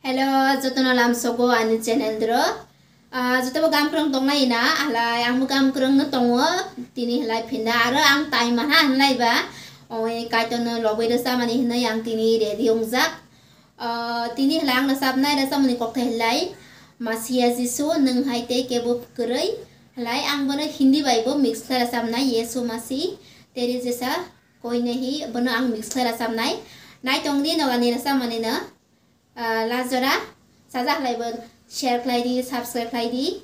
Hello, jotono lam sogo ani channel dro. Jotobo gam krong tong nai na, alai ang gam krong tongo tini halai pinda aro ang time mana halai ba. Oi kaitono loboi da samani hina yang tini ready ongjak. Tini halang na sabnai da samani kokte halai. Masia Jisu nung haite kebo kerai. Halai ang bono Hindi Bible mix kara samnai Yesu Masih. Teri jesa koi nahi bono ang mix kara samnai. Nai tong di no ani rasa mani na. Lazara sajak lai ber share klai di subscribe klai di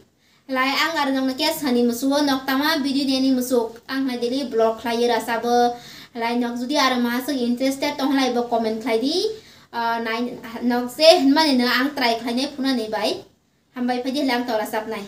lai ang ar nong nakya sani musuo nok tama video deni musuk ang na daily blog klai rasa bo lai nok judi ar masuk interested tong lai bo comment klai di nai nok se mani na ang try klai nei puna nei bai hambai phadi lang tora sap nai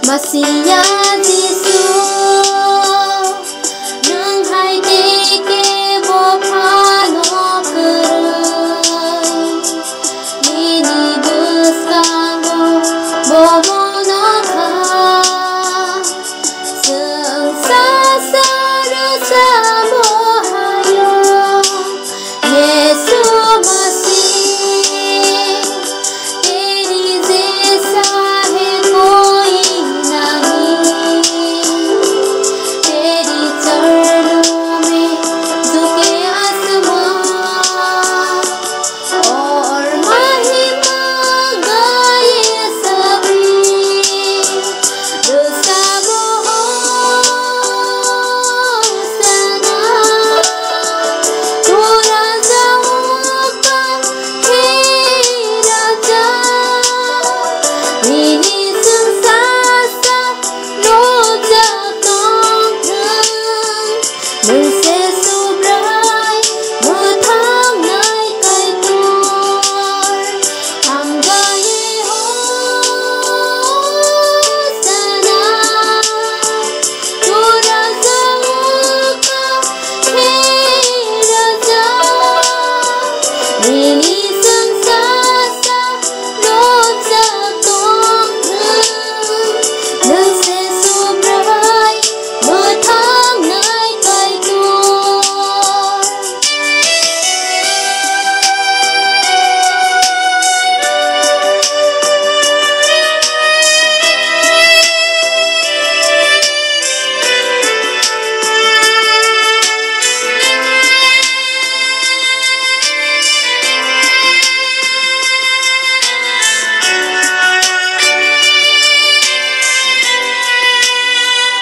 Masia Jisu nung haite kebo phano kerai nini dusango bobo nakha sengsasa rasa mohayo Yesu Masih teri jesa hai koi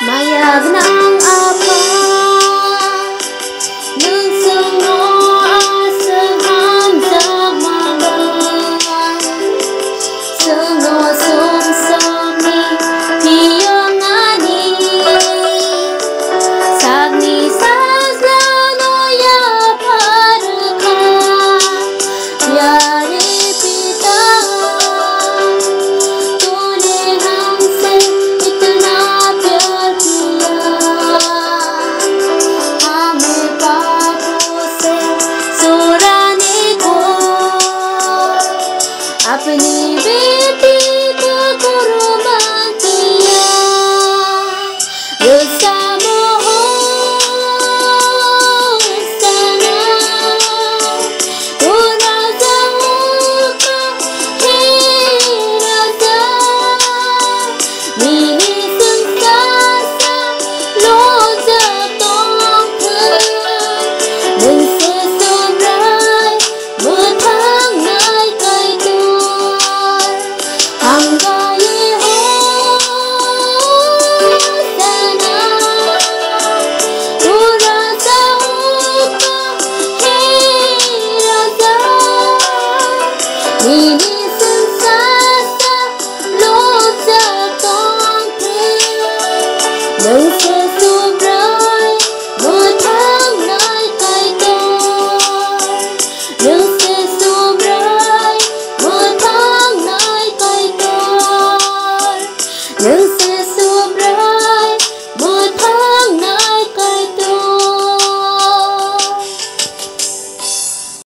Mayagnan apa nung sungo asam zaman sungo sumsami piyongani sagni saslano ya parka pyare pita tune हमसे इतना प्यार हमें पापों से छुड़ाने को अपनी बेटी को कुर्बान किया रुसा Nung